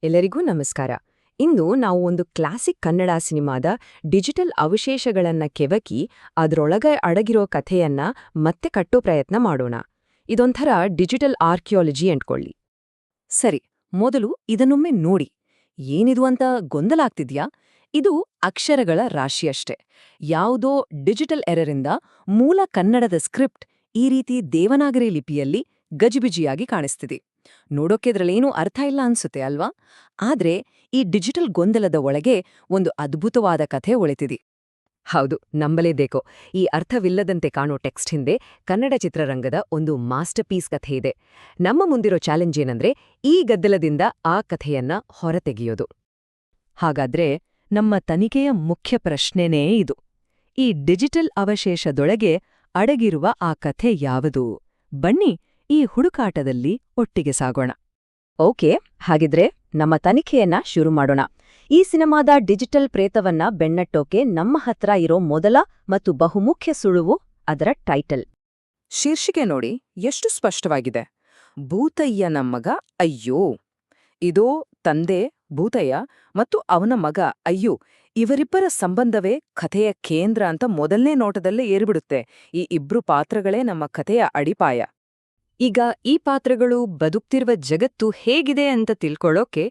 ಎಲ್ಲರಿಗೂ ನಮಸ್ಕಾರ. ಇಂದು ನಾವು ಒಂದು ಕ್ಲಾಸಿಕ್ ಕನ್ನಡ ಸಿನಿಮಾದ ಡಿಜಿಟಲ್ ಅವಶೇಷಗಳನ್ನ ಕೆವಕಿ ಅದ್ರೊಳಗೆ ಅಡಗಿರೋ ಕಥೆಯನ್ನ ಮತ್ತೆ ಕಟ್ಟೋ ಪ್ರಯತ್ನ ಮಾಡೋಣ. ಇದೊಂಥರ ಡಿಜಿಟಲ್ ಆರ್ಕಿಯಾಲಜಿ ಅಂದ್ಕೊಳ್ಳಿ. ಸರಿ, ಮೊದಲು ಇದನ್ನೊಮ್ಮೆ ನೋಡಿ. ಏನಿದು ಅಂತ ಗೊಂದಲ ಆಗ್ತಿದ್ಯಾ? ಇದು ಅಕ್ಷರಗಳ ರಾಶಿಯಷ್ಟೇ. ಯಾವುದೋ ಡಿಜಿಟಲ್ ಎರರಿಂದ ಮೂಲ ಕನ್ನಡದ ಸ್ಕ್ರಿಪ್ಟ್ ಈ ರೀತಿ ದೇವನಾಗರಿ ಲಿಪಿಯಲ್ಲಿ ಗಜಿಬಿಜಿಯಾಗಿ ಕಾಣಿಸ್ತಿದೆ. ನೋಡೋಕೆ ಇದ್ರಲ್ಲೇನೂ ಅರ್ಥ ಇಲ್ಲ ಅನ್ಸುತ್ತೆ ಅಲ್ವಾ? ಆದ್ರೆ ಈ ಡಿಜಿಟಲ್ ಗೊಂದಲದ ಒಳಗೆ ಒಂದು ಅದ್ಭುತವಾದ ಕಥೆ ಒಳಿತಿದೆ. ಹೌದು, ನಂಬಲೇಬೇಕೋ. ಈ ಅರ್ಥವಿಲ್ಲದಂತೆ ಕಾಣೋ ಟೆಕ್ಸ್ಟ್ ಹಿಂದೆ ಕನ್ನಡ ಚಿತ್ರರಂಗದ ಒಂದು ಮಾಸ್ಟರ್ ಪೀಸ್ ಕಥೆ ಇದೆ. ನಮ್ಮ ಮುಂದಿರೋ ಚಾಲೆಂಜ್ ಏನಂದ್ರೆ ಈ ಗದ್ದಲದಿಂದ ಆ ಕಥೆಯನ್ನ ಹೊರತೆಗೆಯೋದು. ಹಾಗಾದ್ರೆ ನಮ್ಮ ತನಿಖೆಯ ಮುಖ್ಯ ಪ್ರಶ್ನೆನೇ ಇದು. ಈ ಡಿಜಿಟಲ್ ಅವಶೇಷದೊಳಗೆ ಅಡಗಿರುವ ಆ ಕಥೆ ಯಾವುದು? ಬನ್ನಿ ಈ ಹುಡುಕಾಟದಲ್ಲಿ ಒಟ್ಟಿಗೆ ಸಾಗೋಣ. ಓಕೆ, ಹಾಗಿದ್ರೆ ನಮ್ಮ ತನಿಖೆಯನ್ನ ಶುರು ಮಾಡೋಣ. ಈ ಸಿನಿಮಾದ ಡಿಜಿಟಲ್ ಪ್ರೇತವನ್ನ ಬೆನ್ನಟ್ಟೋಕೆ ನಮ್ಮ ಹತ್ರ ಇರೋ ಮೊದಲ ಮತ್ತು ಬಹುಮುಖ್ಯ ಸುಳುವು ಅದರ ಟೈಟಲ್. ಶೀರ್ಷಿಕೆ ನೋಡಿ, ಎಷ್ಟು ಸ್ಪಷ್ಟವಾಗಿದೆ. ಭೂತಯ್ಯನ ಮಗ ಅಯ್ಯೋ. ಇದೋ ತಂದೆ ಭೂತಯ್ಯ ಮತ್ತು ಅವನ ಮಗ ಅಯ್ಯೋ, ಇವರಿಬ್ಬರ ಸಂಬಂಧವೇ ಕಥೆಯ ಕೇಂದ್ರ ಅಂತ ಮೊದಲನೇ ನೋಟದಲ್ಲೇ ಏರ್ಬಿಡುತ್ತೆ. ಈ ಇಬ್ರು ಪಾತ್ರಗಳೇ ನಮ್ಮ ಕಥೆಯ ಅಡಿಪಾಯ. ಈಗ ಈ ಪಾತ್ರಗಳು ಬದುಕ್ತಿರುವ ಜಗತ್ತು ಹೇಗಿದೆ ಅಂತ ತಿಳ್ಕೊಳ್ಳೋಕೆ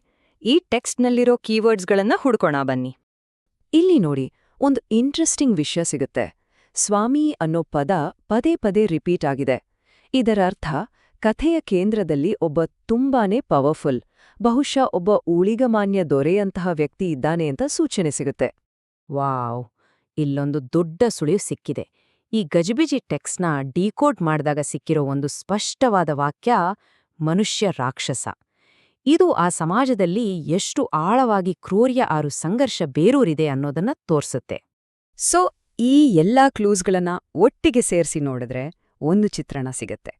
ಈ ಟೆಕ್ಸ್ಟ್ನಲ್ಲಿರೋ ಕೀವರ್ಡ್ಸ್ಗಳನ್ನ ಹುಡ್ಕೋಣ ಬನ್ನಿ. ಇಲ್ಲಿ ನೋಡಿ, ಒಂದು ಇಂಟ್ರೆಸ್ಟಿಂಗ್ ವಿಷಯ ಸಿಗುತ್ತೆ. ಸ್ವಾಮಿ ಅನ್ನೋ ಪದ ಪದೇ ಪದೇ ರಿಪೀಟ್ ಆಗಿದೆ. ಇದರರ್ಥ ಕಥೆಯ ಕೇಂದ್ರದಲ್ಲಿ ಒಬ್ಬ ತುಂಬಾನೇ ಪವರ್ಫುಲ್, ಬಹುಶಃ ಒಬ್ಬ ಊಳಿಗಮಾನ್ಯ ದೊರೆಯಂತಹ ವ್ಯಕ್ತಿ ಇದ್ದಾನೆ ಅಂತ ಸೂಚನೆ ಸಿಗುತ್ತೆ. ವಾವ್, ಇಲ್ಲೊಂದು ದೊಡ್ಡ ಸುಳಿವು ಸಿಕ್ಕಿದೆ. ಈ ಗಜಿಬಿಜಿ ಟೆಕ್ಸ್ಟ್ನ ಡಿಕೋಡ್ ಮಾಡಿದಾಗ ಸಿಕ್ಕಿರೋ ಒಂದು ಸ್ಪಷ್ಟವಾದ ವಾಕ್ಯ ಮನುಷ್ಯ ರಾಕ್ಷಸ. ಇದು ಆ ಸಮಾಜದಲ್ಲಿ ಎಷ್ಟು ಆಳವಾಗಿ ಕ್ರೂರ್ಯ ಆರು ಸಂಘರ್ಷ ಬೇರೂರಿದೆ ಅನ್ನೋದನ್ನ ತೋರ್ಸುತ್ತೆ. ಸೊ ಈ ಎಲ್ಲಾ ಕ್ಲೂಸ್ಗಳನ್ನ ಒಟ್ಟಿಗೆ ಸೇರಿಸಿ ನೋಡಿದ್ರೆ ಒಂದು ಚಿತ್ರಣ ಸಿಗತ್ತೆ.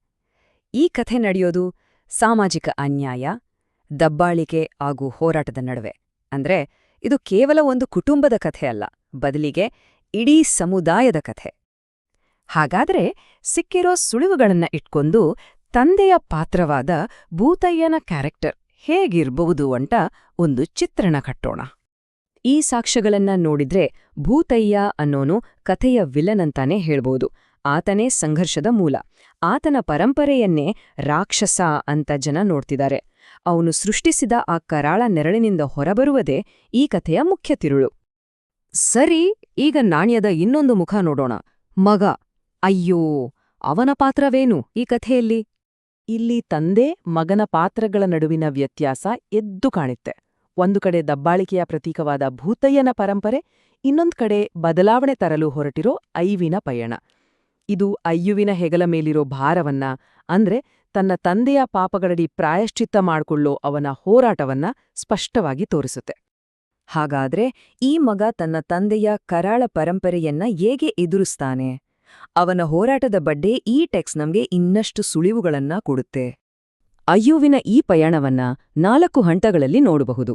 ಈ ಕಥೆ ನಡೆಯೋದು ಸಾಮಾಜಿಕ ಅನ್ಯಾಯ, ದಬ್ಬಾಳಿಕೆ ಹಾಗೂ ಹೋರಾಟದ ನಡುವೆ. ಅಂದ್ರೆ ಇದು ಕೇವಲ ಒಂದು ಕುಟುಂಬದ ಕಥೆ ಅಲ್ಲ, ಬದಲಿಗೆ ಇಡೀ ಸಮುದಾಯದ ಕಥೆ. ಹಾಗಾದ್ರೆ ಸಿಕ್ಕಿರೋ ಸುಳಿವುಗಳನ್ನ ಇಟ್ಕೊಂಡು ತಂದೆಯ ಪಾತ್ರವಾದ ಭೂತಯ್ಯನ ಕ್ಯಾರೆಕ್ಟರ್ ಹೇಗಿರ್ಬಹುದು ಅಂತ ಒಂದು ಚಿತ್ರಣ ಕಟ್ಟೋಣ. ಈ ಸಾಕ್ಷ್ಯಗಳನ್ನ ನೋಡಿದ್ರೆ ಭೂತಯ್ಯ ಅನ್ನೋನು ಕಥೆಯ ವಿಲನ್ ಅಂತಾನೆ ಹೇಳ್ಬೋದು. ಆತನೇ ಸಂಘರ್ಷದ ಮೂಲ. ಆತನ ಪರಂಪರೆಯನ್ನೇ ರಾಕ್ಷಸ ಅಂತ ಜನ ನೋಡ್ತಿದ್ದಾರೆ. ಅವನು ಸೃಷ್ಟಿಸಿದ ಆ ಕರಾಳ ನೆರಳಿನಿಂದ ಹೊರಬರುವುದೇ ಈ ಕಥೆಯ ಮುಖ್ಯ ತಿರುಳು. ಸರಿ, ಈಗ ನಾಣ್ಯದ ಇನ್ನೊಂದು ಮುಖ ನೋಡೋಣ. ಮಗ ಅಯ್ಯೋ, ಅವನ ಪಾತ್ರವೇನು ಈ ಕಥೆಯಲ್ಲಿ? ಇಲ್ಲಿ ತಂದೆ ಮಗನ ಪಾತ್ರಗಳ ನಡುವಿನ ವ್ಯತ್ಯಾಸ ಎದ್ದು ಕಾಣುತ್ತೆ. ಒಂದು ಕಡೆ ದಬ್ಬಾಳಿಕೆಯ ಪ್ರತೀಕವಾದ ಭೂತಯ್ಯನ ಪರಂಪರೆ, ಇನ್ನೊಂದು ಕಡೆ ಬದಲಾವಣೆ ತರಲು ಹೊರಟಿರೋ ಅಯ್ಯುವಿನ ಪಯಣ. ಇದು ಅಯ್ಯುವಿನ ಹೆಗಲ ಮೇಲಿರೋ ಭಾರವನ್ನ, ಅಂದ್ರೆ ತನ್ನ ತಂದೆಯ ಪಾಪಗಳಡಿ ಪ್ರಾಯಶ್ಚಿತ್ತ ಮಾಡ್ಕೊಳ್ಳೋ ಅವನ ಹೋರಾಟವನ್ನ ಸ್ಪಷ್ಟವಾಗಿ ತೋರಿಸುತ್ತೆ. ಹಾಗಾದ್ರೆ ಈ ಮಗ ತನ್ನ ತಂದೆಯ ಕರಾಳ ಪರಂಪರೆಯನ್ನ ಹೇಗೆ ಎದುರಿಸ್ತಾನೆ? ಅವನ ಹೋರಾಟದ ಬಗ್ಗೆ ಈ ಟೆಕ್ಸ್ಟ್ ನಮ್ಗೆ ಇನ್ನಷ್ಟು ಸುಳಿವುಗಳನ್ನ ಕೊಡುತ್ತೆ. ಅಯ್ಯುವಿನ ಈ ಪಯಣವನ್ನ 4 ಹಂತಗಳಲ್ಲಿ ನೋಡಬಹುದು.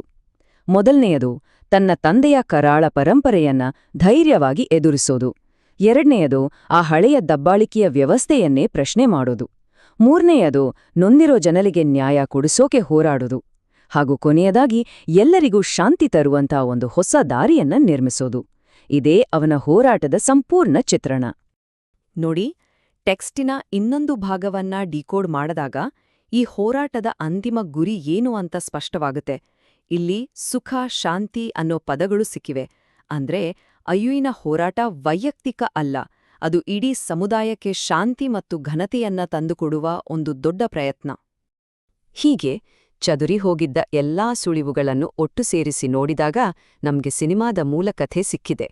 ಮೊದಲನೆಯದು, ತನ್ನ ತಂದೆಯ ಕರಾಳ ಪರಂಪರೆಯನ್ನ ಧೈರ್ಯವಾಗಿ ಎದುರಿಸೋದು. ಎರಡನೆಯದು, ಆ ಹಳೆಯ ದಬ್ಬಾಳಿಕೆಯ ವ್ಯವಸ್ಥೆಯನ್ನೇ ಪ್ರಶ್ನೆ ಮಾಡೋದು. ಮೂರನೆಯದು, ನೊಂದಿರೋ ಜನರಿಗೆ ನ್ಯಾಯ ಕೊಡಿಸೋಕೆ ಹೋರಾಡೋದು. ಹಾಗೂ ಕೊನೆಯದಾಗಿ, ಎಲ್ಲರಿಗೂ ಶಾಂತಿ ತರುವಂಥ ಒಂದು ಹೊಸ ದಾರಿಯನ್ನ ನಿರ್ಮಿಸೋದು. ಇದೇ ಅವನ ಹೋರಾಟದ ಸಂಪೂರ್ಣ ಚಿತ್ರಣ. ನೋಡಿ, ಟೆಕ್ಸ್ಟಿನ ಇನ್ನೊಂದು ಭಾಗವನ್ನ ಡಿಕೋಡ್ ಮಾಡಿದಾಗ ಈ ಹೋರಾಟದ ಅಂತಿಮ ಗುರಿ ಏನು ಅಂತ ಸ್ಪಷ್ಟವಾಗುತ್ತೆ. ಇಲ್ಲಿ ಸುಖ, ಶಾಂತಿ ಅನ್ನೋ ಪದಗಳು ಸಿಕ್ಕಿವೆ. ಅಂದ್ರೆ ಅಯ್ಯುವಿನ ಹೋರಾಟ ವೈಯಕ್ತಿಕ ಅಲ್ಲ, ಅದು ಇಡೀ ಸಮುದಾಯಕ್ಕೆ ಶಾಂತಿ ಮತ್ತು ಘನತೆಯನ್ನ ತಂದುಕೊಡುವ ಒಂದು ದೊಡ್ಡ ಪ್ರಯತ್ನ. ಹೀಗೆ ಚದುರಿ ಹೋಗಿದ್ದ ಎಲ್ಲಾ ಸುಳಿವುಗಳನ್ನು ಒಟ್ಟು ಸೇರಿಸಿ ನೋಡಿದಾಗ ನಮ್ಗೆ ಸಿನಿಮಾದ ಮೂಲ ಕಥೆ ಸಿಕ್ಕಿದೆ.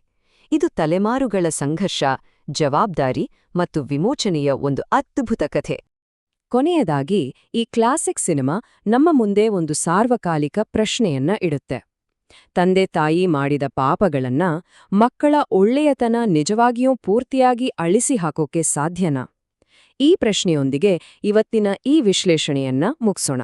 ಇದು ತಲೆಮಾರುಗಳ ಸಂಘರ್ಷ, ಜವಾಬ್ದಾರಿ ಮತ್ತು ವಿಮೋಚನೆಯ ಒಂದು ಅದ್ಭುತ ಕಥೆ. ಕೊನೆಯದಾಗಿ ಈ ಕ್ಲಾಸಿಕ್ ಸಿನಿಮಾ ನಮ್ಮ ಮುಂದೆ ಒಂದು ಸಾರ್ವಕಾಲಿಕ ಪ್ರಶ್ನೆಯನ್ನ ಇಡುತ್ತೆ. ತಂದೆ ತಾಯಿ ಮಾಡಿದ ಪಾಪಗಳನ್ನ ಮಕ್ಕಳ ಒಳ್ಳೆಯತನ ನಿಜವಾಗಿಯೂ ಪೂರ್ತಿಯಾಗಿ ಅಳಿಸಿ ಹಾಕೋಕೆ ಸಾಧ್ಯನಾ? ಈ ಪ್ರಶ್ನೆಯೊಂದಿಗೆ ಇವತ್ತಿನ ಈ ವಿಶ್ಲೇಷಣೆಯನ್ನ ಮುಗಿಸೋಣ.